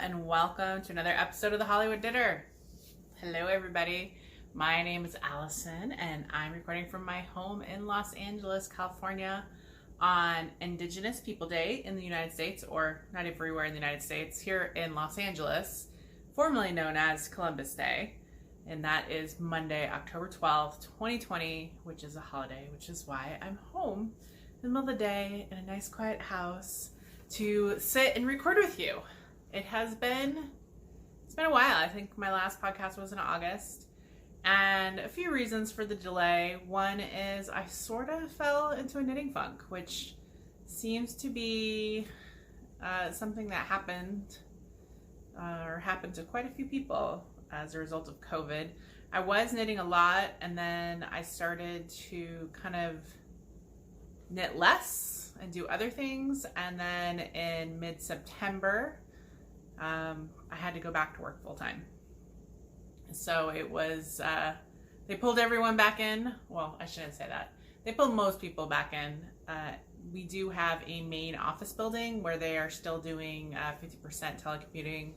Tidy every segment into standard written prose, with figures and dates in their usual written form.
and welcome to another episode of the Hollywood Dinner. Hello, everybody. My name is Allison, and I'm recording from my home in Los Angeles, California, on Indigenous People Day in the United States, or not everywhere in the United States, here in Los Angeles, formerly known as Columbus Day. And that is Monday, October 12th, 2020, which is a holiday, which is why I'm home in the middle of the day in a nice quiet house to sit and record with you. It's been a while. I think my last podcast was in August, and a few reasons for the delay. One is I sort of fell into a knitting funk, which seems to be something that happened to quite a few people as a result of COVID. I was knitting a lot, and then I started to kind of knit less and do other things, and then in mid-September I had to go back to work full-time. So it was they pulled everyone back in. Well, I shouldn't say that. They pulled most people back in. We do have a main office building where they are still doing 50% telecommuting,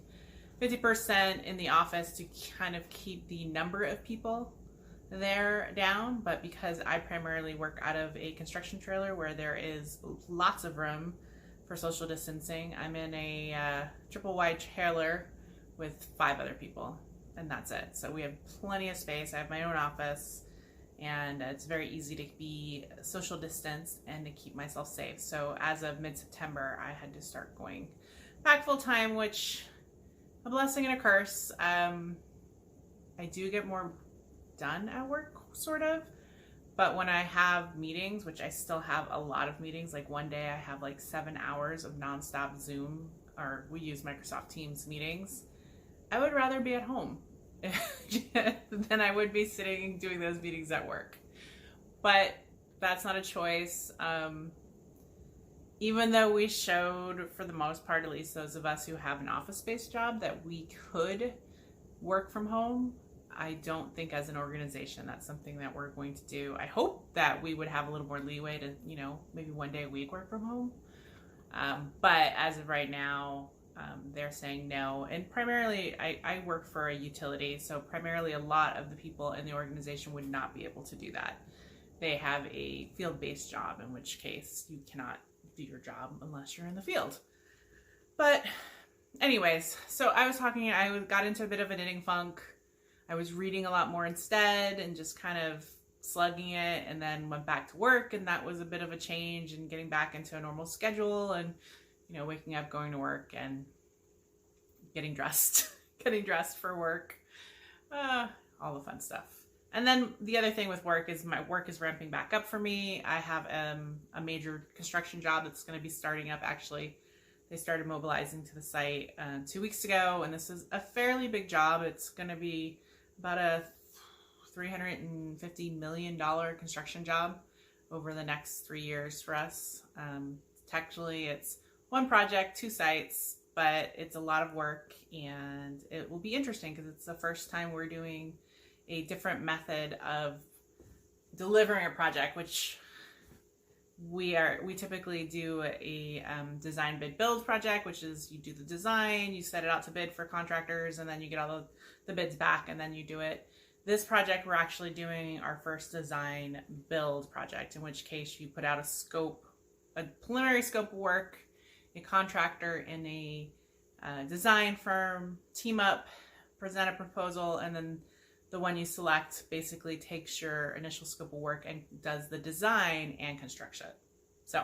50% in the office to kind of keep the number of people there down. But because I primarily work out of a construction trailer where there is lots of room for social distancing, I'm in a triple wide trailer with 5 other people, and that's it. So we have plenty of space. I have my own office, and it's very easy to be social distanced and to keep myself safe. So as of mid-September, I had to start going back full time, which a blessing and a curse. I do get more done at work, sort of. But when I have meetings, which I still have a lot of meetings, like one day I have like 7 hours of nonstop Zoom, or we use Microsoft Teams meetings, I would rather be at home than I would be sitting doing those meetings at work. But that's not a choice. Even though we showed, for the most part, at least those of us who have an office-based job, that we could work from home, I don't think as an organization that's something that we're going to do. I hope that we would have a little more leeway to, maybe one day a week work from home. But as of right now, they're saying no. And primarily, I work for a utility, so primarily a lot of the people in the organization would not be able to do that. They have a field-based job, in which case you cannot do your job unless you're in the field. But anyways, so I got into a bit of a knitting funk. I was reading a lot more instead and just kind of slugging it, and then went back to work, and that was a bit of a change, and getting back into a normal schedule, and waking up, going to work, and getting dressed for work, all the fun stuff. And then the other thing with work is my work is ramping back up for me. I have a major construction job that's going to be starting up. Actually, they started mobilizing to the site 2 weeks ago, and this is a fairly big job. It's going to be about a $350 million construction job over the next 3 years for us. Actually, it's one project, 2 sites, but it's a lot of work, and it will be interesting because it's the first time we're doing a different method of delivering a project, which we typically do a design bid build project, which is you do the design, you set it out to bid for contractors, and then you get all the bids back, and then you do it. This project, we're actually doing our first design build project, in which case you put out a preliminary scope of work, a contractor in a design firm, team up, present a proposal, and then the one you select basically takes your initial scope of work and does the design and construction. So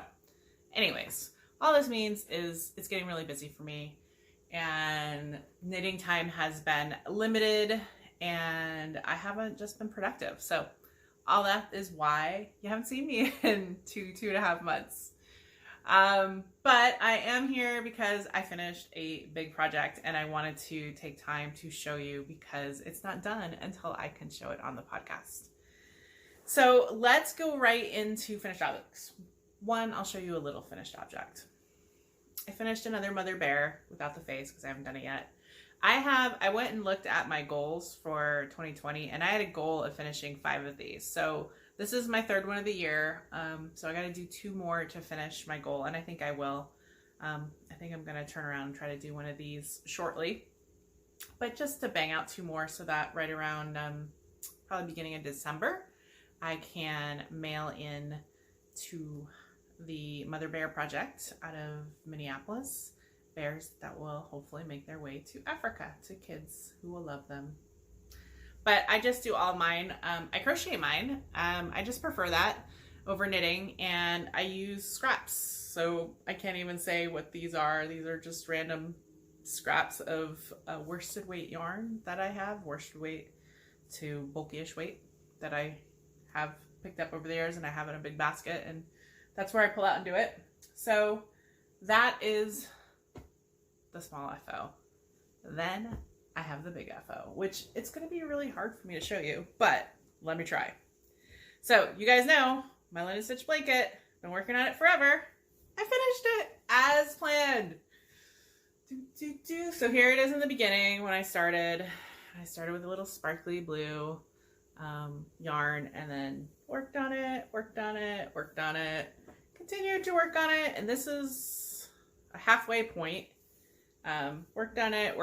anyways, all this means is it's getting really busy for me, and knitting time has been limited, and I haven't just been productive. So all that is why you haven't seen me in 2.5 months. But I am here because I finished a big project, and I wanted to take time to show you because it's not done until I can show it on the podcast. So let's go right into finished objects. One, I'll show you a little finished object. I finished another mother bear without the face because I haven't done it yet. I went and looked at my goals for 2020, and I had a goal of finishing 5 of these. So this is my 3rd one of the year. So I got to do 2 more to finish my goal, and I think I will. I think I'm going to turn around and try to do one of these shortly, but just to bang out 2 more so that right around probably beginning of December, I can mail in to the Mother Bear Project out of Minneapolis bears that will hopefully make their way to Africa to kids who will love them. But I just do all mine. I crochet mine. I just prefer that over knitting, and I use scraps. So I can't even say what these are. These are just random scraps of worsted weight yarn that I have, worsted weight to bulky-ish weight that I have picked up over the years, and I have in a big basket, and that's where I pull out and do it. So that is the small FO. Then I have the big FO, which it's going to be really hard for me to show you, but let me try. So you guys know my linen stitch blanket, been working on it forever. I finished it as planned. So here it is in the beginning when I started. I started with a little sparkly blue yarn, and then worked on it, continued to work on it, and this is a halfway point. Worked on it.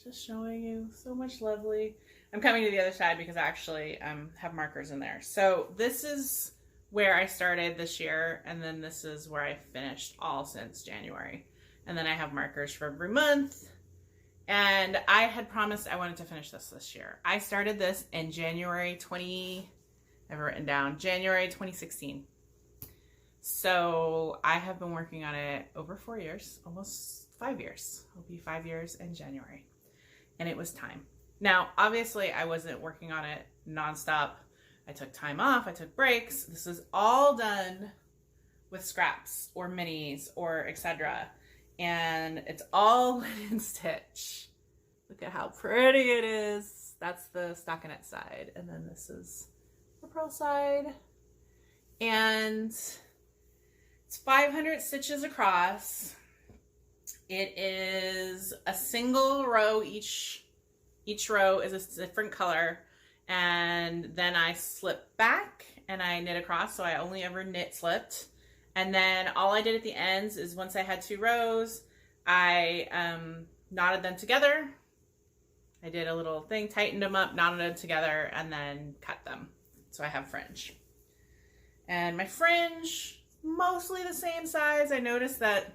Just showing you so much lovely. I'm coming to the other side because I actually have markers in there. So this is where I started this year, and then this is where I finished all since January. And then I have markers for every month. And I had promised I wanted to finish this year. I started this in January 2016. So I have been working on it over 4 years, almost 5 years. It'll be 5 years in January. And it was time. Now, obviously, I wasn't working on it nonstop. I took time off. I took breaks. This is all done with scraps or minis or etc. And it's all linen stitch. Look at how pretty it is. That's the stockinette side. And then this is the purl side. And it's 500 stitches across. It is a single row. Each row is a different color. And then I slip back and I knit across. So I only ever knit slipped. And then all I did at the ends is once I had 2 rows, I knotted them together. I did a little thing, tightened them up, knotted them together, and then cut them. So I have fringe. And my fringe, mostly the same size. I noticed that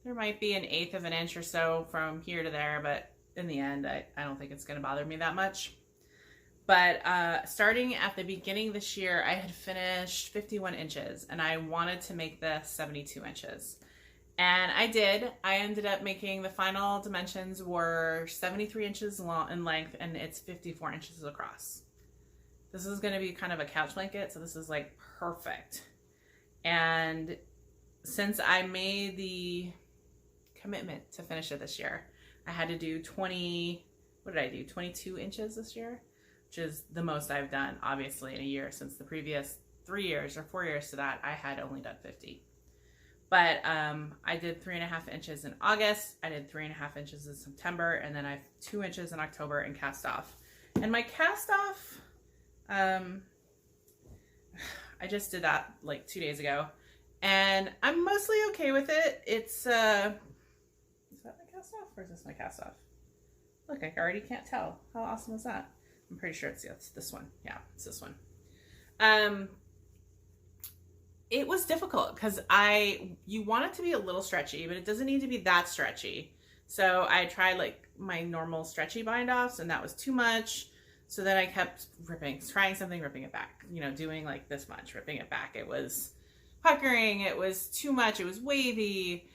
there might be 1/8 of an inch or so from here to there, but in the end, I don't think it's going to bother me that much. But starting at the beginning this year, I had finished 51 inches, and I wanted to make this 72 inches. And I did. I ended up making the final dimensions were 73 inches long in length, and it's 54 inches across. This is going to be kind of a couch blanket, so this is like perfect. And since I made the commitment to finish it this year, I had to do 22 inches this year, which is the most I've done, obviously, in a year. Since the previous 3 years or 4 years to that, I had only done 50. But I did 3.5 inches in August, I did 3.5 inches in September, and then I have 2 inches in October and cast off. And my cast off, I just did that like 2 days ago, and I'm mostly okay with it. It's, is that my cast off, or is this my cast off? Look, I already can't tell. How awesome is that? I'm pretty sure it's this one. Yeah, it's this one. It was difficult because you want it to be a little stretchy, but it doesn't need to be that stretchy. So I tried like my normal stretchy bind offs, and that was too much. So then I kept trying something, ripping it back, doing like this much, ripping it back. It was puckering. It was too much. It was wavy.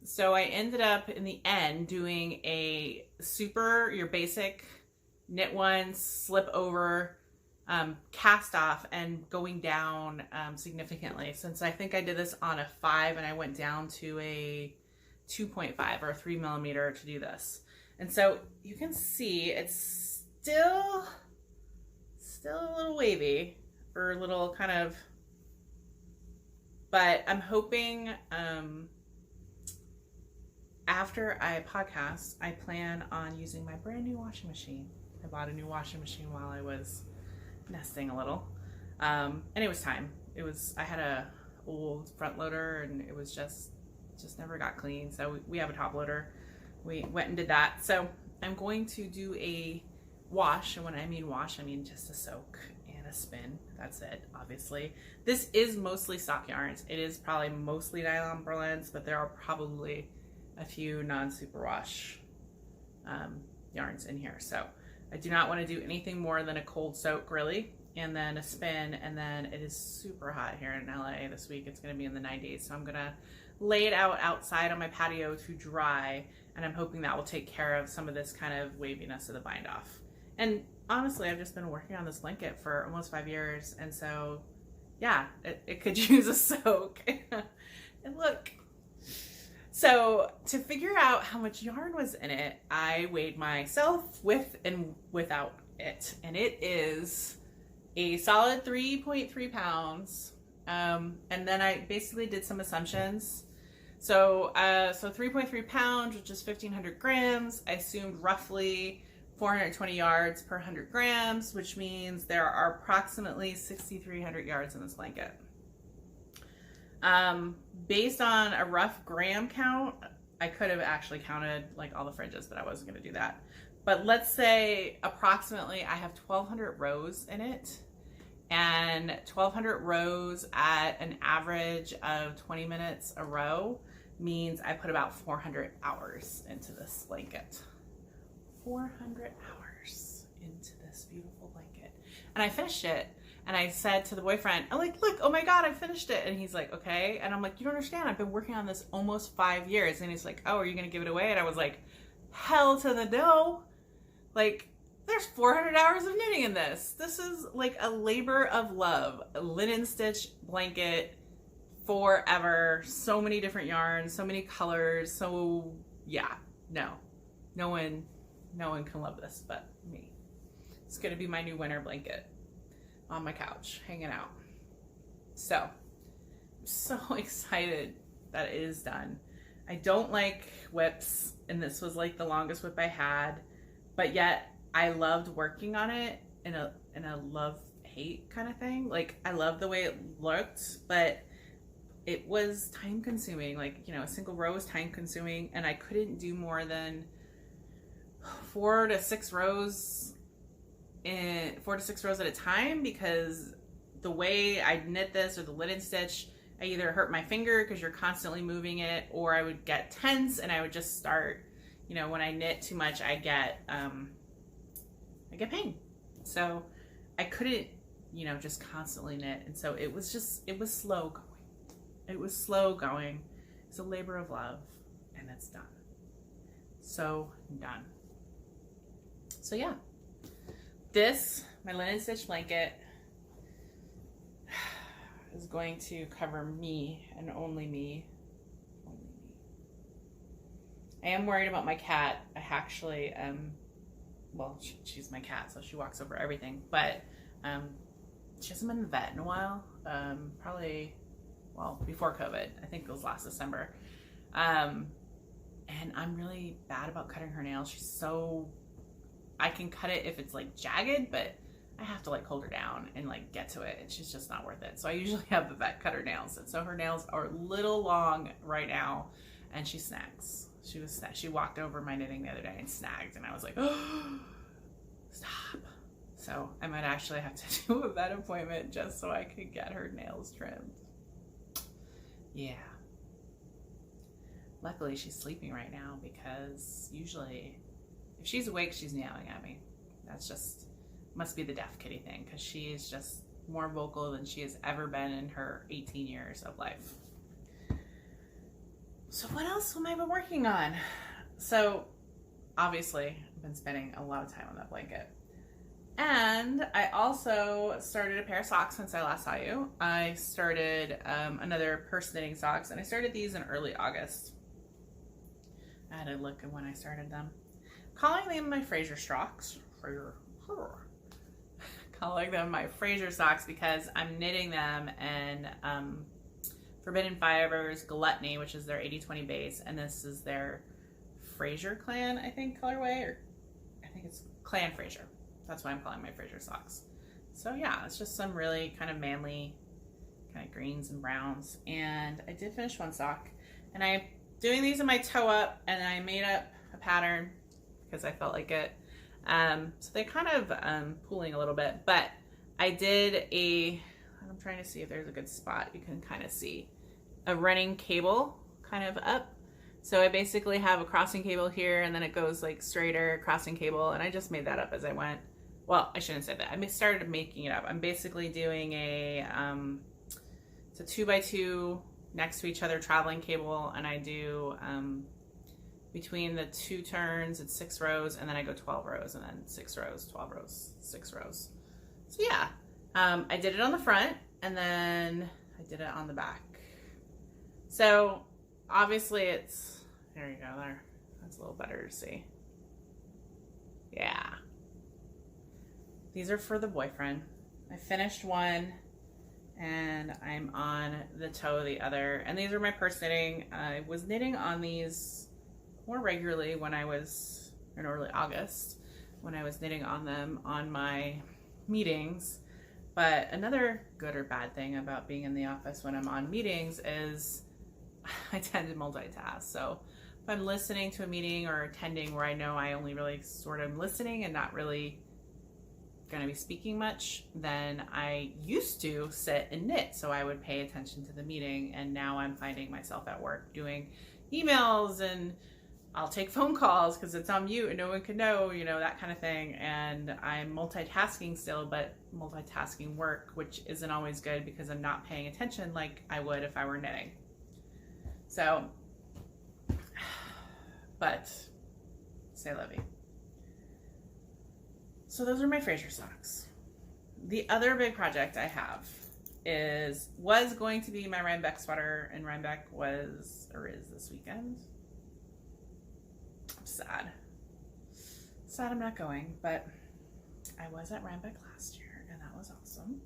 So I ended up in the end doing a your basic knit one, slip over, cast off, and going down significantly. Since I think I did this on a 5 and I went down to a 2.5 or a 3 millimeter to do this. And so you can see it's still a little wavy, or a little kind of, but I'm hoping after I podcast, I plan on using my brand new washing machine. I bought a new washing machine while I was nesting a little. And it was time. I had a old front loader and it was just never got clean. So we have a top loader. We went and did that. So I'm going to do a wash. And when I mean wash, I mean just a soak and a spin. That's it, obviously. This is mostly stock yarns. It is probably mostly nylon Berlins, but there are probably a few non-superwash yarns in here. So I do not want to do anything more than a cold soak, really, and then a spin. And then it is super hot here in LA this week. It's going to be in the 90s. So I'm going to lay it out outside on my patio to dry. And I'm hoping that will take care of some of this kind of waviness of the bind off. And honestly, I've just been working on this blanket for almost 5 years. And so, yeah, it could use a soak. And look. So to figure out how much yarn was in it, I weighed myself with and without it. And it is a solid 3.3 pounds. And then I basically did some assumptions. So 3.3 pounds, which is 1,500 grams. I assumed roughly 420 yards per 100 grams, which means there are approximately 6,300 yards in this blanket. Based on a rough gram count, I could have actually counted like all the fringes, but I wasn't going to do that. But let's say approximately I have 1,200 rows in it, and 1,200 rows at an average of 20 minutes a row means I put about 400 hours into this blanket. 400 hours into this beautiful blanket. And I finished it. And I said to the boyfriend, I'm like, look, oh my God, I finished it. And he's like, okay. And I'm like, you don't understand. I've been working on this almost 5 years. And he's like, oh, are you going to give it away? And I was like, hell to the no. Like, there's 400 hours of knitting in this. This is like a labor of love. A linen stitch blanket forever. So many different yarns, so many colors. So yeah, no one can love this but me. It's going to be my new winter blanket on my couch, hanging out. So, I'm so excited that it is done. I don't like whips, and this was like the longest whip I had, but yet I loved working on it in a love-hate kind of thing. Like, I love the way it looked, but it was time consuming. Like, you know, a single row was time consuming, and I couldn't do more than 4 to 6 rows at a time, because the way I knit this or the linen stitch, I either hurt my finger because you're constantly moving it, or I would get tense and I would just start, you know, when I knit too much, I get pain. So I couldn't, you know, just constantly knit. And so it was slow going. It was slow going. It's a labor of love, and it's done. So done. So yeah. This, my linen stitch blanket, is going to cover me and only me. I am worried about my cat. I actually, well, she's my cat, so she walks over everything. But she hasn't been to the vet in a while. Probably, well, before COVID. I think it was last December. And I'm really bad about cutting her nails. She's so... I can cut it if it's like jagged, but I have to like hold her down and like get to it, and she's just not worth it. So I usually have the vet cut her nails, and so her nails are a little long right now, and she snags. She walked over my knitting the other day and snagged, and I was like, oh, stop. So I might actually have to do a vet appointment just so I could get her nails trimmed. Yeah. Luckily she's sleeping right now, because usually if she's awake, she's meowing at me. That's just, must be the deaf kitty thing, because she is just more vocal than she has ever been in her 18 years of life. So what else have I been working on? So obviously I've been spending a lot of time on that blanket. And I also started a pair of socks since I last saw you. I started another purse knitting socks, and I started these in early August. I had to look at when I started them. Calling them my Fraser socks. Calling them my Fraser socks because I'm knitting them in Forbidden Fibers Gluttony, which is their 80/20 base, and this is their Fraser Clan, I think, colorway, or I think it's Clan Fraser. That's why I'm calling my Fraser socks. So yeah, it's just some really kind of manly kind of greens and browns. And I did finish one sock, and I'm doing these in my toe up, and I made up a pattern because I felt like it. So they're kind of pooling a little bit, but I did I'm trying to see if there's a good spot you can kind of see a running cable kind of up. So I basically have a crossing cable here, and then it goes like straighter crossing cable, and I just made that up as I went. Well, I shouldn't say that. I started making it up. I'm basically doing it's a 2x2 next to each other traveling cable, and I do between the 2 turns, it's 6 rows, and then I go 12 rows, and then 6 rows, 12 rows, 6 rows. So yeah, I did it on the front, and then I did it on the back. So obviously there you go, there. That's a little better to see. Yeah. These are for the boyfriend. I finished one, and I'm on the toe of the other. And these are my purse knitting. I was knitting on these more regularly when I was in early August, when I was knitting on them on my meetings. But another good or bad thing about being in the office when I'm on meetings is I tend to multitask. So if I'm listening to a meeting or attending where I know I only really sort of listening and not really going to be speaking much, then I used to sit and knit, so I would pay attention to the meeting. And now I'm finding myself at work doing emails, and I'll take phone calls because it's on mute and no one can know, that kind of thing. And I'm multitasking still, but multitasking work, which isn't always good because I'm not paying attention like I would if I were knitting. So, but c'est la vie. So those are my Fraser socks. The other big project I have was going to be my Rhinebeck sweater, and Rhinebeck is this weekend. I'm sad. Sad I'm not going, but I was at Rhinebeck last year, and that was awesome.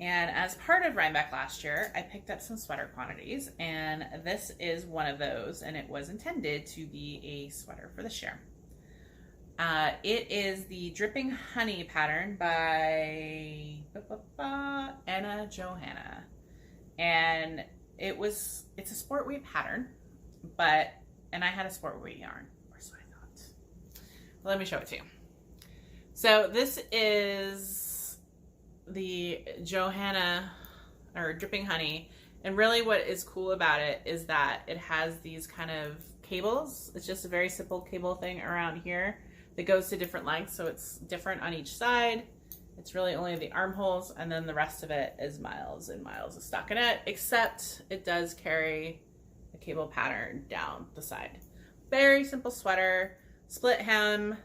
And as part of Rhinebeck last year, I picked up some sweater quantities, and this is one of those, and it was intended to be a sweater for this year. It is the Dripping Honey pattern by Anna Johanna, and it's a sport weight pattern, and I had a sport weight yarn, or so I thought. Well, let me show it to you. So this is the Johanna or Dripping Honey, and really what is cool about it is that it has these kind of cables. It's just a very simple cable thing around here that goes to different lengths, so it's different on each side. It's really only the armholes, and then the rest of it is miles and miles of stockinette, except it does carry a cable pattern down the side. Very simple sweater, split hem,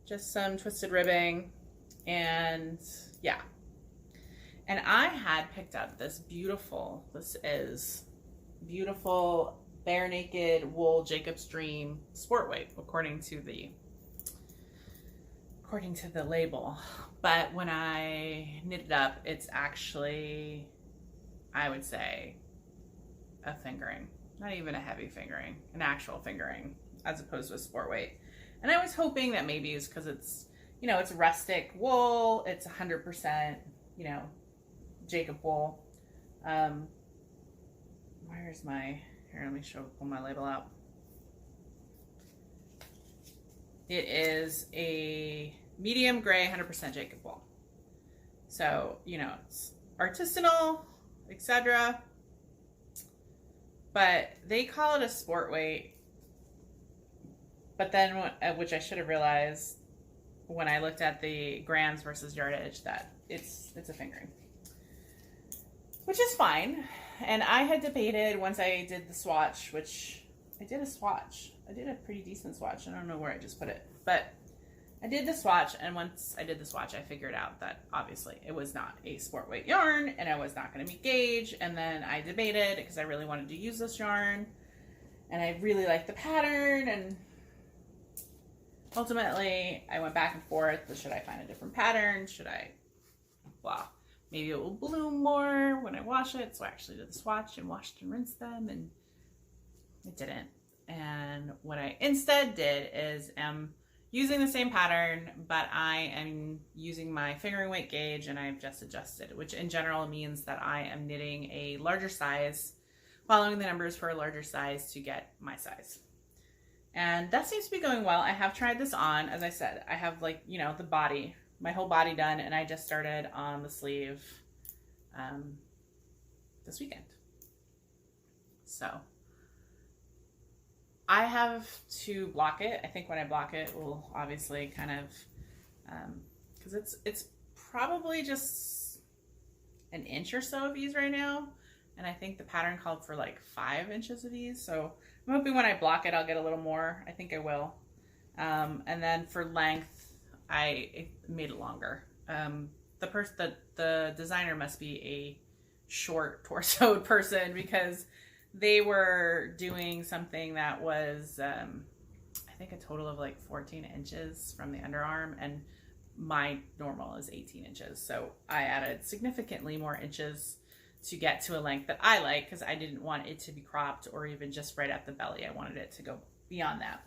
just some twisted ribbing, and yeah. And I had picked up this is beautiful bare naked wool Jacob's Dream sport weight, according to the label. But when I knit it up, it's actually, I would say, a fingering. Not even a heavy fingering, an actual fingering, as opposed to a sport weight. And I was hoping that maybe it's because it's, it's rustic wool, it's 100%, Jacob wool. Where's my, here, let me pull my label out. It is a medium gray, 100% Jacob wool. So, it's artisanal, etc. But they call it a sport weight. But then, which I should have realized when I looked at the grams versus yardage, that it's a fingering. Which is fine. And I had debated once I did the swatch, which I did a swatch. I did a pretty decent swatch. I don't know where I just put it. But I did the swatch, and once I did the swatch, I figured out that obviously it was not a sport weight yarn, and I was not going to meet gauge. And then I debated because I really wanted to use this yarn, and I really liked the pattern, and ultimately I went back and forth. Should I find a different pattern? Should I, blah. Maybe it will bloom more when I wash it. So I actually did the swatch and washed and rinsed them, and it didn't. And what I instead did is am using the same pattern, but I am using my fingering weight gauge and I've just adjusted, which in general means that I am knitting a larger size, following the numbers for a larger size to get my size. And that seems to be going well. I have tried this on, as I said, I have like, you know, the body, my whole body done, and I just started on the sleeve this weekend. So I have to block it. I think when I block it, we'll obviously kind of, because it's probably just an inch or so of ease right now. And I think the pattern called for like 5 inches of ease. So I'm hoping when I block it, I'll get a little more. I think I will. And then for length, I made it longer. The designer must be a short torsoed person, because they were doing something that was, I think a total of like 14 inches from the underarm, and my normal is 18 inches. So I added significantly more inches to get to a length that I like, because I didn't want it to be cropped or even just right at the belly. I wanted it to go beyond that.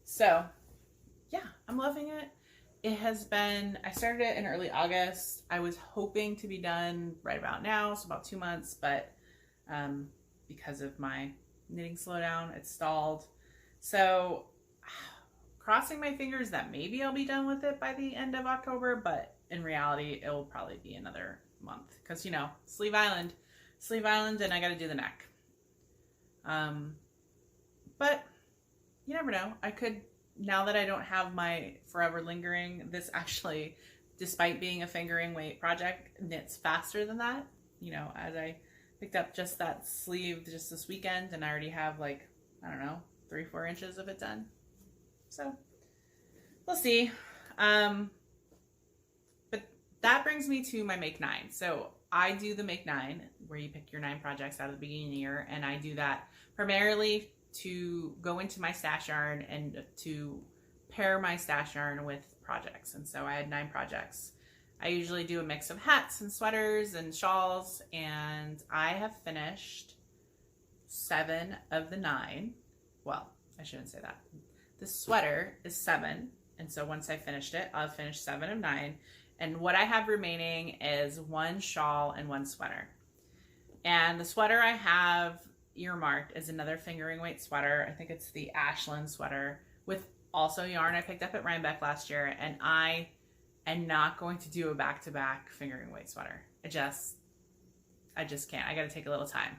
So yeah, I'm loving it. It has been, I started it in early August. I was hoping to be done right about now, so about 2 months, but because of my knitting slowdown, it stalled. So crossing my fingers that maybe I'll be done with it by the end of October, but in reality, it will probably be another month, because, you know, Sleeve Island, and I got to do the neck. But you never know. I could, now that I don't have my Forever Lingering, this actually, despite being a fingering weight project, knits faster than that. You know, as I picked up just that sleeve just this weekend, and I already have like, I don't know, 3-4 inches of it done. So we'll see. But that brings me to my Make 9. So I do the Make 9, where you pick your 9 projects out of the beginning of the year, and I do that primarily to go into my stash yarn and to pair my stash yarn with projects. And so I had 9 projects. I usually do a mix of hats and sweaters and shawls, and I have finished 7 of the 9. Well, I shouldn't say that. The sweater is 7, and so once I finished it, I'll finish 7 of 9. And what I have remaining is 1 shawl and 1 sweater. And the sweater I have earmarked is another fingering weight sweater. I think it's the Ashland sweater, with also yarn I picked up at Rhinebeck last year, and I am not going to do a back-to-back fingering weight sweater. I just can't. I got to take a little time.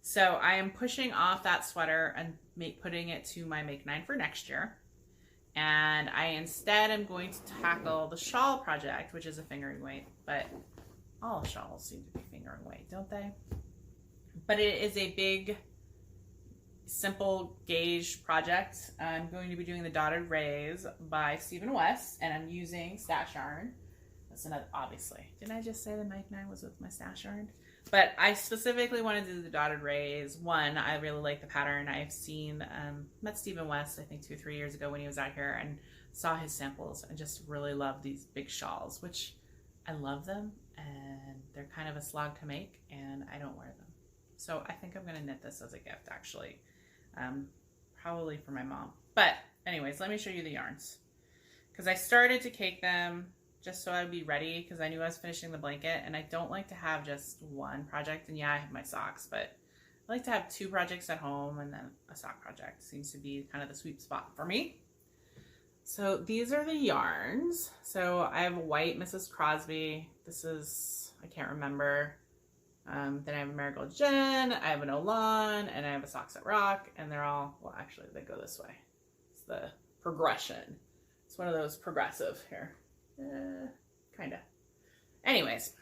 So I am pushing off that sweater and putting it to my Make 9 for next year. And I instead am going to tackle the shawl project, which is a fingering weight, but all shawls seem to be fingering weight, don't they? But it is a big, simple gauge project. I'm going to be doing the Dotted Rays by Stephen West, and I'm using stash yarn. That's another, obviously. Didn't I just say the Make 9 was with my stash yarn? But I specifically wanted to do the Dotted Rays. One, I really like the pattern. I've seen, met Stephen West, I think 2 or 3 years ago when he was out here, and saw his samples, and just really love these big shawls, which I love them, and they're kind of a slog to make, and I don't wear them. So I think I'm going to knit this as a gift, actually. Probably for my mom. But anyways, let me show you the yarns. Because I started to cake them just so I'd be ready, because I knew I was finishing the blanket, and I don't like to have just 1 project. And yeah, I have my socks, but I like to have 2 projects at home and then a sock project. Seems to be kind of the sweet spot for me. So these are the yarns. So I have a white Mrs. Crosby. This is, I can't remember. Then I have a Marigold Jen, I have an Olan, and I have a Socks at Rock, and they're all, well, actually, they go this way. It's the progression. It's one of those progressive here. Kind of. Anyways,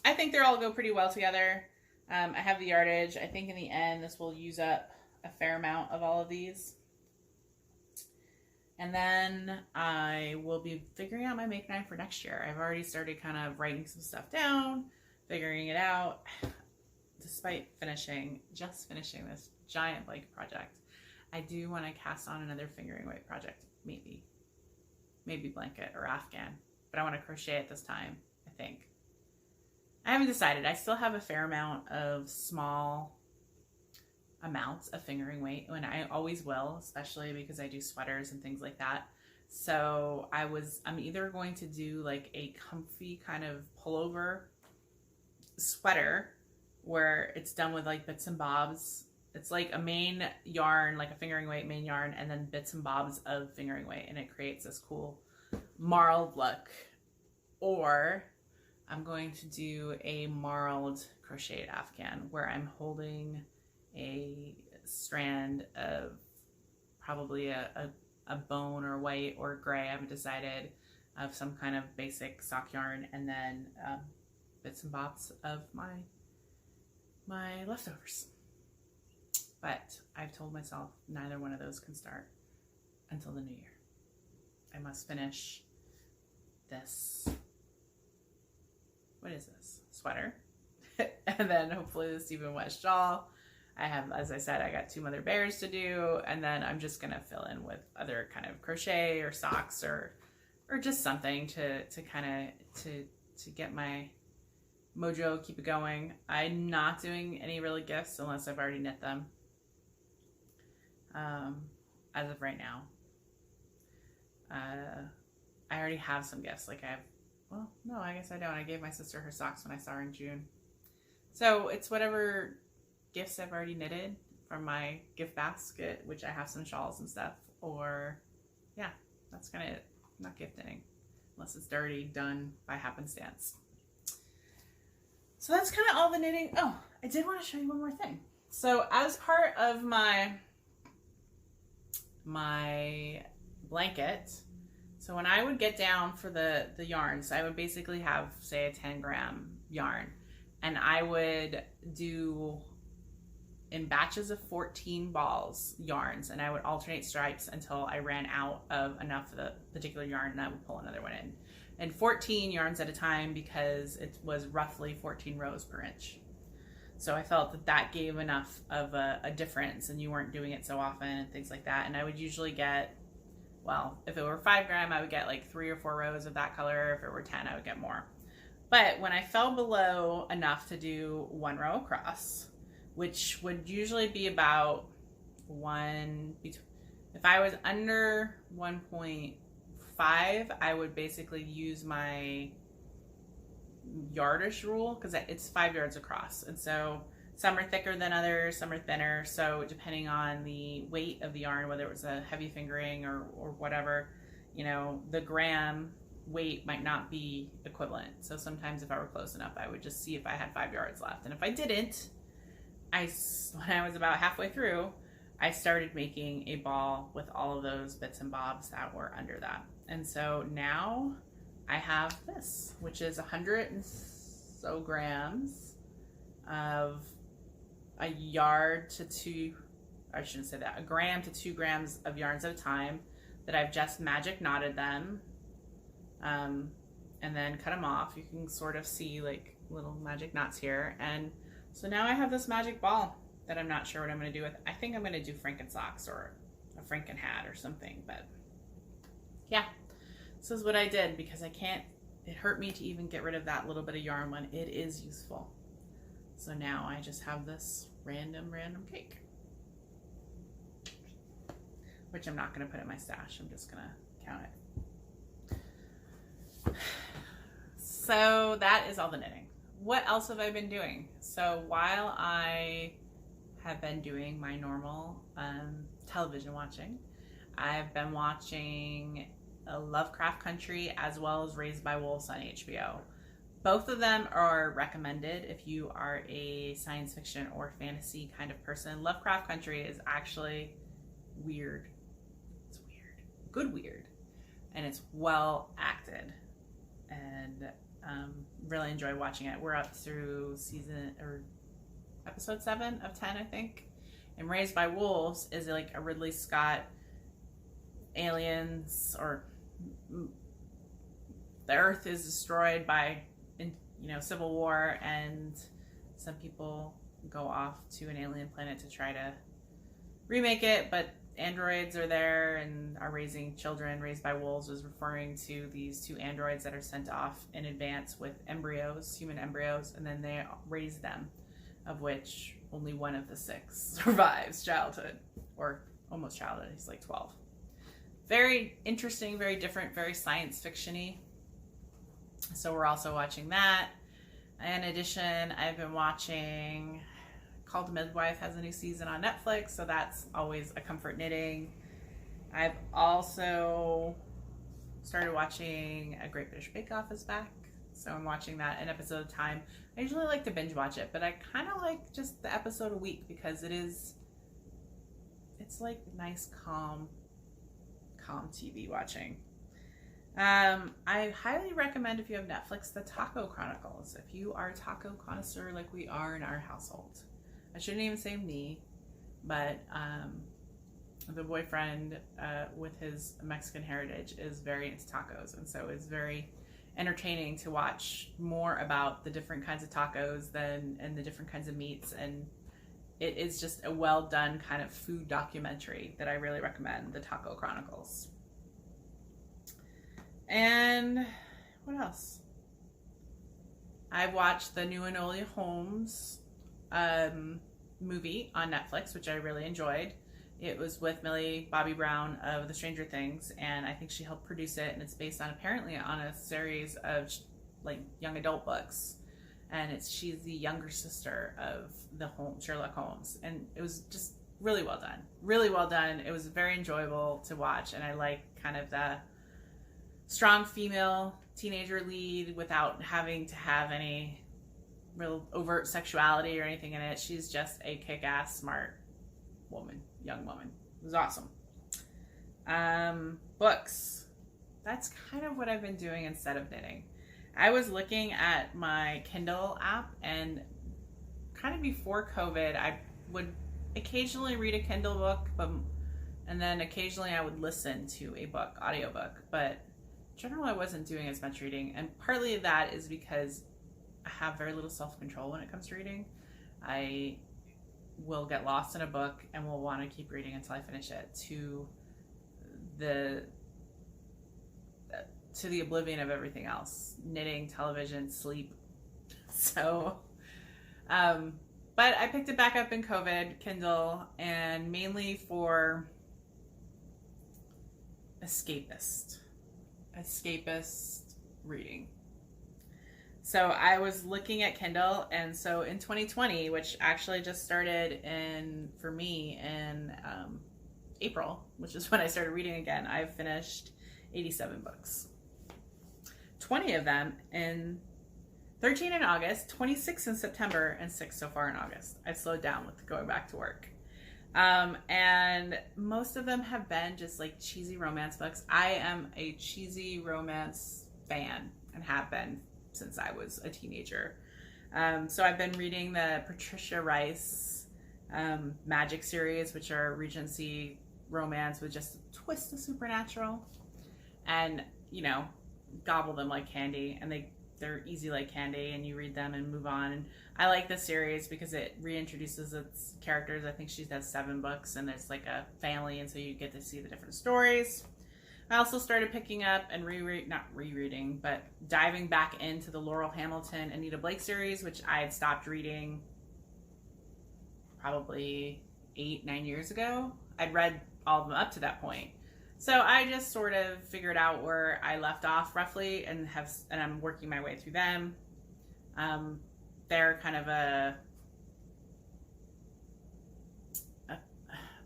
I think they all go pretty well together. I have the yardage. I think in the end, this will use up a fair amount of all of these. And then I will be figuring out my Make 9 for next year. I've already started kind of writing some stuff down, figuring it out. Despite just finishing this giant blanket project, I do want to cast on another fingering weight project, maybe blanket or Afghan, but I want to crochet it this time, I think. I haven't decided. I still have a fair amount of small amounts of fingering weight, and I always will, especially because I do sweaters and things like that. So I'm either going to do like a comfy kind of pullover sweater where it's done with like bits and bobs. It's like a main yarn, like a fingering weight main yarn, and then bits and bobs of fingering weight, and it creates this cool marled look. Or I'm going to do a marled crocheted afghan where I'm holding a strand of probably a bone or white or gray, I haven't decided, of some kind of basic sock yarn, and then bits and bobs of my leftovers. But I've told myself neither one of those can start until the new year. I must finish this, what is this, sweater, and then hopefully the Stephen West shawl. I have, as I said, I got 2 mother bears to do, and then I'm just gonna fill in with other kind of crochet or socks or just something to kind of to get my mojo, keep it going. I'm not doing any really gifts unless I've already knit them. As of right now, I already have some gifts. Like well, no, I guess I don't. I gave my sister her socks when I saw her in June. So it's whatever gifts I've already knitted from my gift basket, which I have some shawls and stuff, or yeah, that's kind of it. I'm not gift knitting unless it's already done by happenstance. So that's kind of all the knitting. Oh, I did want to show you one more thing. So as part of my blanket, so when I would get down for the yarns, I would basically have, say, a 10-gram yarn, and I would do in batches of 14 balls yarns, and I would alternate stripes until I ran out of enough of the particular yarn, and I would pull another one in. And 14 yarns at a time, because it was roughly 14 rows per inch. So I felt that gave enough of a difference, and you weren't doing it so often and things like that. And I would usually get, well, if it were 5 gram, I would get like 3 or 4 rows of that color. If it were 10, I would get more. But when I fell below enough to do 1 row across, which would usually be about if I was under 1.5, I would basically use my yardish rule, because it's 5 yards across, and so some are thicker than others, some are thinner, so depending on the weight of the yarn, whether it was a heavy fingering or whatever, you know, the gram weight might not be equivalent. So sometimes if I were close enough, I would just see if I had 5 yards left, and if I didn't, when I was about halfway through, I started making a ball with all of those bits and bobs that were under that. And so now I have this, which is 100 and so grams of a gram to 2 grams of yarns at a time that I've just magic knotted them, and then cut them off. You can sort of see like little magic knots here. And so now I have this magic ball that I'm not sure what I'm going to do with. I think I'm going to do Franken socks or a Franken hat or something, but yeah, this is what I did, because it hurt me to even get rid of that little bit of yarn when it is useful. So now I just have this random cake, which I'm not going to put in my stash. I'm just going to count it. So that is all the knitting. What else have I been doing? So while I have been doing my normal television watching, I've been watching Lovecraft Country as well as Raised by Wolves on HBO. Both of them are recommended if you are a science fiction or fantasy kind of person. Lovecraft Country is actually weird. It's weird. Good weird. And it's well acted. And really enjoy watching it. We're up through episode 7 of 10, I think. And Raised by Wolves is like a Ridley Scott aliens, or the Earth is destroyed by, civil war, and some people go off to an alien planet to try to remake it, but androids are there and are raising children. Raised by Wolves is referring to these 2 androids that are sent off in advance with embryos, human embryos, and then they raise them of which only one of the 6 survives childhood, or almost childhood. He's like 12. Very interesting, very different, very science fiction-y. So we're also watching that. In addition, I've been watching Called Midwife, has a new season on Netflix, so that's always a comfort knitting. I've also started watching A Great British Bake Off is back, so I'm watching that an episode at a time. I usually like to binge watch it, but I kind of like just the episode a week because it's like nice, calm TV watching. I highly recommend, if you have Netflix, The Taco Chronicles. If you are a taco connoisseur like we are in our household. I shouldn't even say me, but the boyfriend with his Mexican heritage is very into tacos, and so it's very entertaining to watch more about the different kinds of tacos and the different kinds of meats, and it is just a well done kind of food documentary that I really recommend, The Taco Chronicles. And what else? I've watched the new Enola Holmes movie on Netflix, which I really enjoyed. It was with Millie Bobby Brown of The Stranger Things, and I think she helped produce it, and it's based on apparently on a series of like young adult books, and she's the younger sister of the Sherlock Holmes, and it was just really well done. It was very enjoyable to watch, and I like kind of the strong female teenager lead without having to have any real overt sexuality or anything in it. She's just a kick-ass, smart young woman. It was awesome. Books. That's kind of what I've been doing instead of knitting. I was looking at my Kindle app, and kind of before COVID, I would occasionally read a Kindle book, and then occasionally I would listen to a book, audiobook, but generally I wasn't doing as much reading, and partly that is because I have very little self-control when it comes to reading. I will get lost in a book and will want to keep reading until I finish it, to the oblivion of everything else, knitting, television, sleep. So but I picked it back up in COVID, Kindle, and mainly for escapist reading. So I was looking at Kindle, and so in 2020, which actually just started for me in April, which is when I started reading again, I've finished 87 books. 20 of them 13 in August, 26 in September, and 6 so far in August. I've slowed down with going back to work. And most of them have been just like cheesy romance books. I am a cheesy romance fan and have been since I was a teenager. So I've been reading the Patricia Rice Magic series, which are Regency romance with just a twist of supernatural, and gobble them like candy, and they're easy like candy, and you read them and move on. And I like this series because it reintroduces its characters. I think she does 7 books, and there's like a family, and so you get to see the different stories. I also started picking up and diving back into the Laurel Hamilton, Anita Blake series, which I had stopped reading probably 8-9 years ago. I'd read all of them up to that point. So I just sort of figured out where I left off roughly, and I'm working my way through them. They're kind of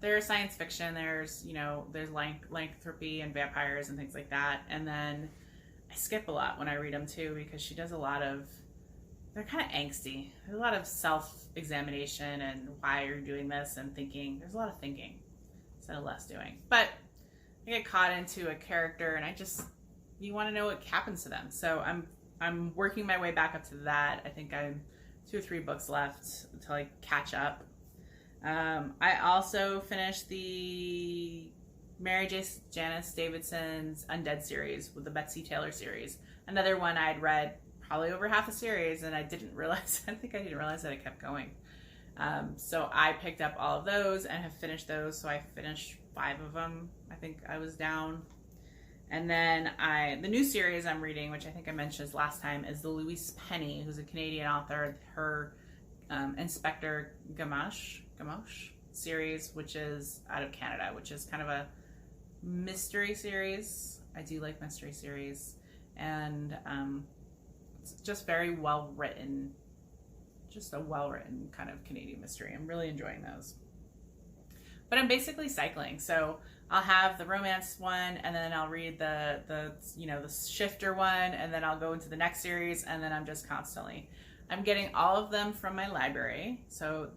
they're science fiction. There's lycanthropy and vampires and things like that. And then I skip a lot when I read them too, because she does they're kind of angsty. There's a lot of self-examination and why you're doing this and thinking. There's a lot of thinking instead of less doing. But I get caught into a character, and you want to know what happens to them. So I'm working my way back up to that. I think I'm 2 or 3 books left until I catch up. I also finished the Mary Janice Davidson's Undead series with the Betsy Taylor series. Another one I'd read probably over half the series, and I didn't realize that it kept going. So I picked up all of those and have finished those. So I finished 5 of them. I think I was down. And then the new series I'm reading, which I think I mentioned last time, is the Louise Penny, who's a Canadian author. Her Inspector Gamache series, which is out of Canada, which is kind of a mystery series. I do like mystery series, and it's just very well written, just a well written kind of Canadian mystery. I'm really enjoying those. But I'm basically cycling, so I'll have the romance one, and then I'll read the shifter one, and then I'll go into the next series, and then I'm getting all of them from my library. So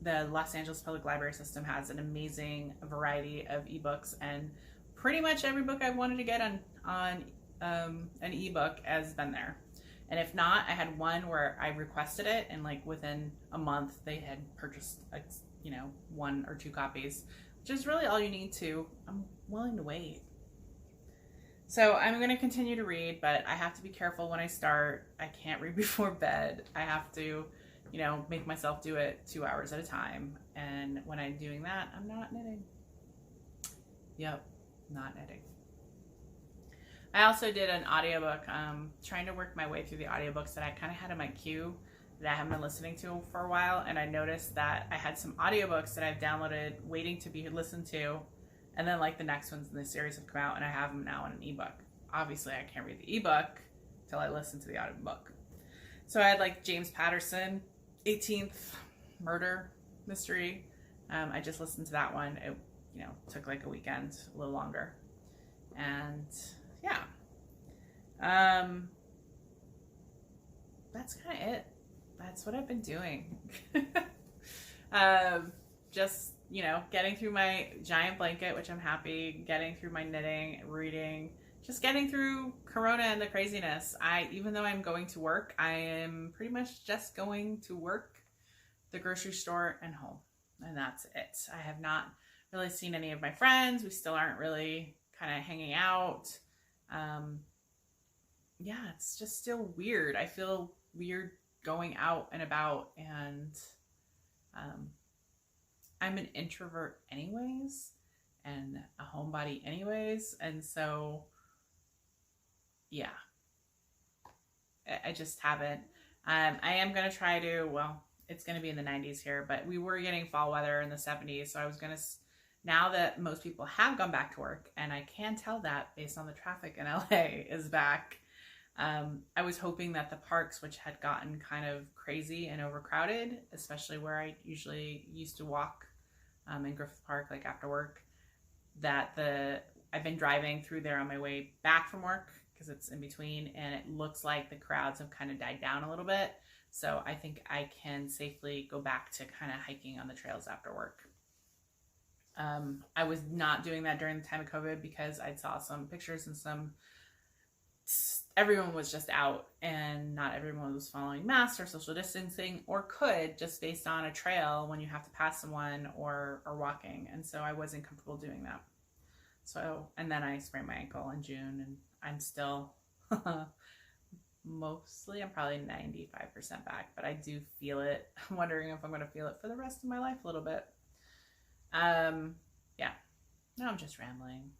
the Los Angeles Public Library System has an amazing variety of ebooks, and pretty much every book I've wanted to get on an ebook has been there. And if not, I had one where I requested it, and like within a month they had purchased 1 or 2 copies, which is really all you need to. I'm willing to wait. So I'm going to continue to read, but I have to be careful when I start. I can't read before bed. I have to, make myself do it 2 hours at a time. And when I'm doing that, I'm not knitting. Yep, not knitting. I also did an audiobook, trying to work my way through the audiobooks that I kind of had in my queue that I haven't been listening to for a while. And I noticed that I had some audiobooks that I've downloaded waiting to be listened to. And then like the next ones in the series have come out, and I have them now in an ebook. Obviously I can't read the ebook till I listen to the audiobook. So I had like James Patterson, 18th Murder Mystery. I just listened to that one. It, took like a weekend, a little longer. And yeah. That's kind of it. That's what I've been doing. Just, getting through my giant blanket, which I'm happy, getting through my knitting, reading, just getting through Corona and the craziness. Even though I'm going to work, I am pretty much just going to work, the grocery store, and home. And that's it. I have not really seen any of my friends. We still aren't really kind of hanging out. Yeah, it's just still weird. I feel weird going out and about, and I'm an introvert anyways, and a homebody anyways, and so yeah, I just haven't. I am going to try to, it's going to be in the 90s here, but we were getting fall weather in the 70s, so I was going to, now that most people have gone back to work, and I can tell that based on the traffic in LA is back, I was hoping that the parks, which had gotten kind of crazy and overcrowded, especially where I usually used to walk in Griffith Park, like after work, I've been driving through there on my way back from work because it's in between, and it looks like the crowds have kind of died down a little bit. So I think I can safely go back to kind of hiking on the trails after work. I was not doing that during the time of COVID because I saw some pictures and everyone was just out, and not everyone was following masks or social distancing, or could, just based on a trail when you have to pass someone or walking. And so I wasn't comfortable doing that. So, and then I sprained my ankle in June, and I'm still mostly, I'm probably 95% back, but I do feel it. I'm wondering if I'm going to feel it for the rest of my life a little bit. Yeah, now I'm just rambling.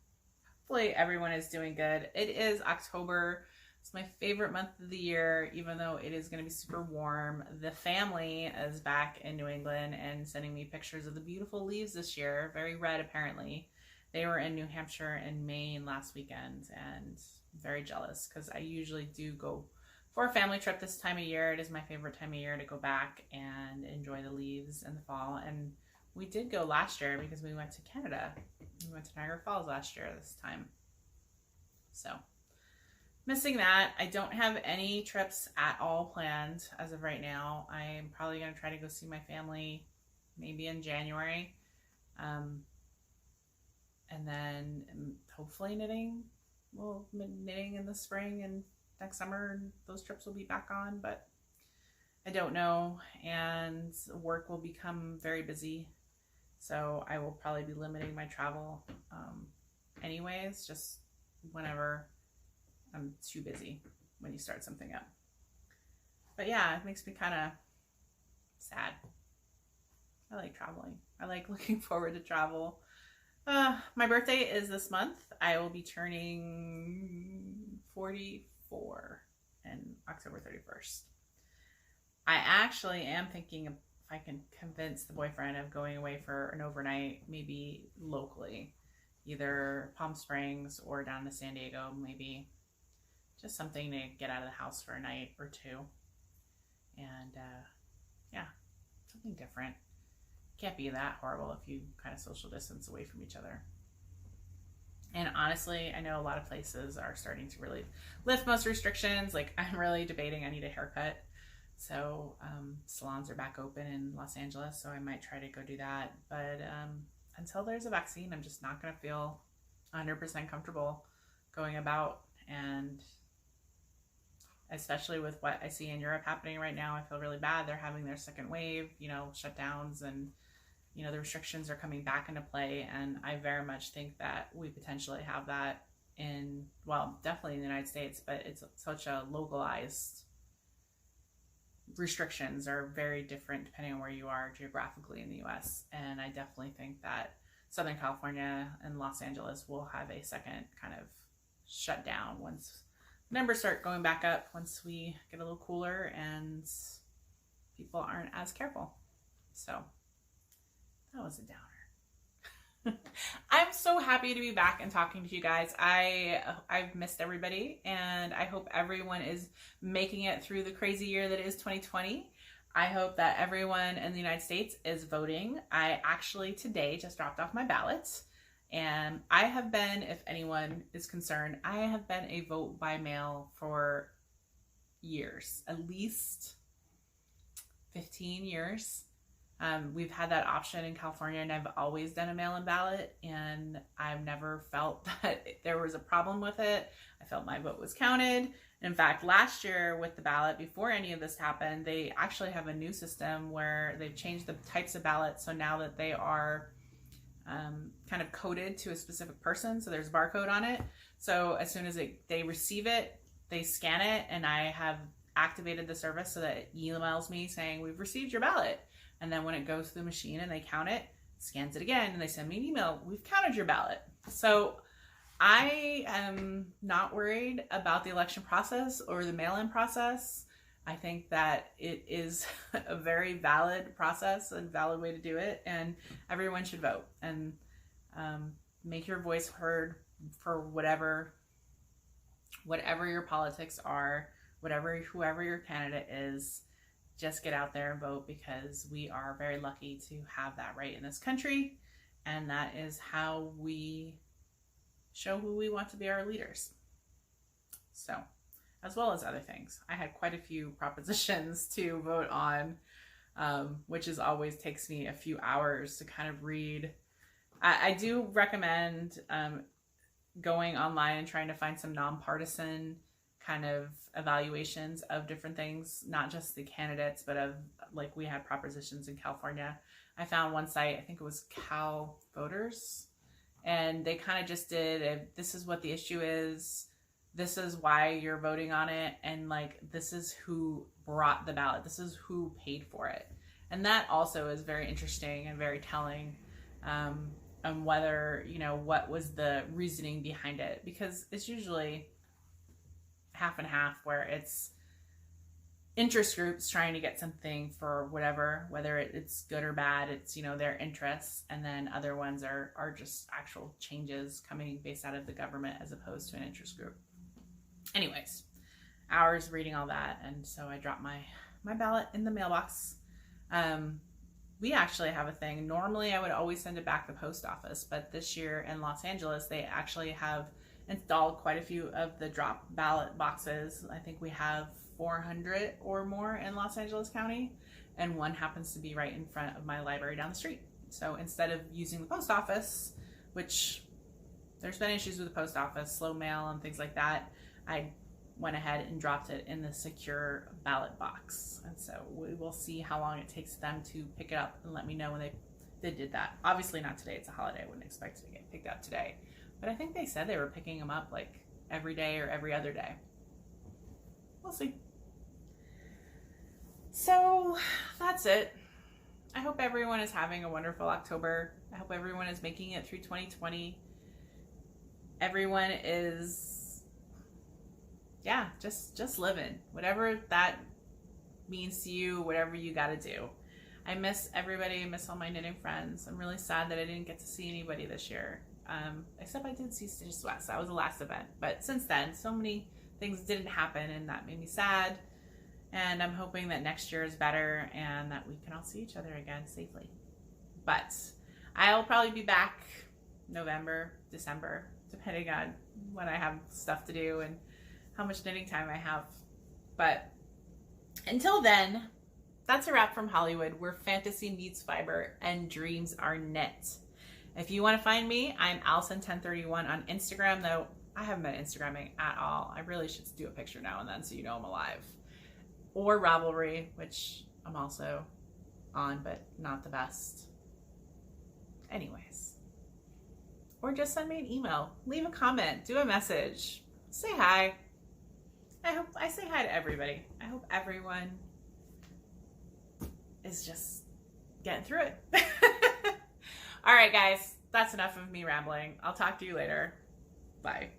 Hopefully everyone is doing good. It is October. It's my favorite month of the year, even though it is going to be super warm. The family is back in New England and sending me pictures of the beautiful leaves this year. Very red, apparently. They were in New Hampshire and Maine last weekend, and very jealous because I usually do go for a family trip this time of year. It is my favorite time of year to go back and enjoy the leaves in the fall. And we did go last year because we went to Canada. We went to Niagara Falls last year this time. So, missing that. I don't have any trips at all planned as of right now. I'm probably going to try to go see my family maybe in January. And then hopefully knitting in the spring and next summer, and those trips will be back on, but I don't know. And work will become very busy, so I will probably be limiting my travel anyways, just whenever I'm too busy when you start something up. But yeah, it makes me kind of sad. I like traveling. I like looking forward to travel. My birthday is this month. I will be turning 44 on October 31st. I actually am thinking if I can convince the boyfriend of going away for an overnight, maybe locally, either Palm Springs or down to San Diego, maybe. Just something to get out of the house for a night or two. And yeah, something different. Can't be that horrible if you kind of social distance away from each other. And honestly, I know a lot of places are starting to really lift most restrictions. Like, I'm really debating, I need a haircut. So salons are back open in Los Angeles, so I might try to go do that. But until there's a vaccine, I'm just not going to feel 100% comfortable going about. And especially with what I see in Europe happening right now, I feel really bad. They're having their second wave, shutdowns, and the restrictions are coming back into play. And I very much think that we potentially have that definitely in the United States, but it's such a localized. Restrictions are very different depending on where you are geographically in the US. And I definitely think that Southern California and Los Angeles will have a second kind of shutdown once numbers start going back up, once we get a little cooler and people aren't as careful. So that was a downer. I'm so happy to be back and talking to you guys. I've missed everybody, and I hope everyone is making it through the crazy year that is 2020. I hope that everyone in the United States is voting. I actually today just dropped off my ballot, and I have been, if anyone is concerned, I have been a vote by mail for years, at least 15 years. We've had that option in California, and I've always done a mail-in ballot, and I've never felt that there was a problem with it. I felt my vote was counted. In fact, last year with the ballot, before any of this happened, they actually have a new system where they've changed the types of ballots. So now that they are kind of coded to a specific person, so there's a barcode on it. So as soon as they receive it, they scan it, and I have activated the service so that it emails me saying, we've received your ballot. And then when it goes to the machine and they count it, scans it again, and they send me an email, we've counted your ballot. So I am not worried about the election process or the mail-in process. I think that it is a very valid process and valid way to do it, and everyone should vote and make your voice heard for whatever your politics are, whoever your candidate is. Just get out there and vote, because we are very lucky to have that right in this country, and that is how we show who we want to be our leaders. So, as well as other things. I had quite a few propositions to vote on, which is always takes me a few hours to kind of read. I do recommend going online and trying to find some nonpartisan kind of evaluations of different things, not just the candidates, but of, like, we had propositions in California. I found one site, I think it was Cal Voters, and they kind of just did this is what the issue is, this is why you're voting on it, and like, this is who brought the ballot, this is who paid for it. And that also is very interesting and very telling on whether, what was the reasoning behind it, because it's usually half and half, where it's interest groups trying to get something for whatever, whether it's good or bad, it's, their interests, and then other ones are just actual changes coming based out of the government as opposed to an interest group. Anyways, hours reading all that, and so I dropped my ballot in the mailbox. We actually have a thing. Normally I would always send it back to the post office, but this year in Los Angeles, they actually have installed quite a few of the drop ballot boxes. I think we have 400 or more in Los Angeles County, and one happens to be right in front of my library down the street. So instead of using the post office, which there's been issues with the post office, slow mail and things like that, I went ahead and dropped it in the secure ballot box. And so we will see how long it takes them to pick it up and let me know when they did that. Obviously not today, it's a holiday, I wouldn't expect it to get picked up today. But I think they said they were picking them up like every day or every other day. We'll see. So that's it. I hope everyone is having a wonderful October. I hope everyone is making it through 2020. Everyone is, just living. Whatever that means to you, whatever you got to do. I miss everybody. I miss all my knitting friends. I'm really sad that I didn't get to see anybody this year. Except I did see Stitches West. That was the last event. But since then, so many things didn't happen, and that made me sad. And I'm hoping that next year is better and that we can all see each other again safely. But I'll probably be back November, December, depending on when I have stuff to do and how much knitting time I have. But until then, that's a wrap from Hollywood, where fantasy meets fiber and dreams are knit. If you want to find me, I'm Allison1031 on Instagram, though I haven't been Instagramming at all. I really should do a picture now and then so you know I'm alive. Or Ravelry, which I'm also on, but not the best. Anyways. Or just send me an email. Leave a comment. Do a message. Say hi. I say hi to everybody. I hope everyone is just getting through it. All right, guys. That's enough of me rambling. I'll talk to you later. Bye.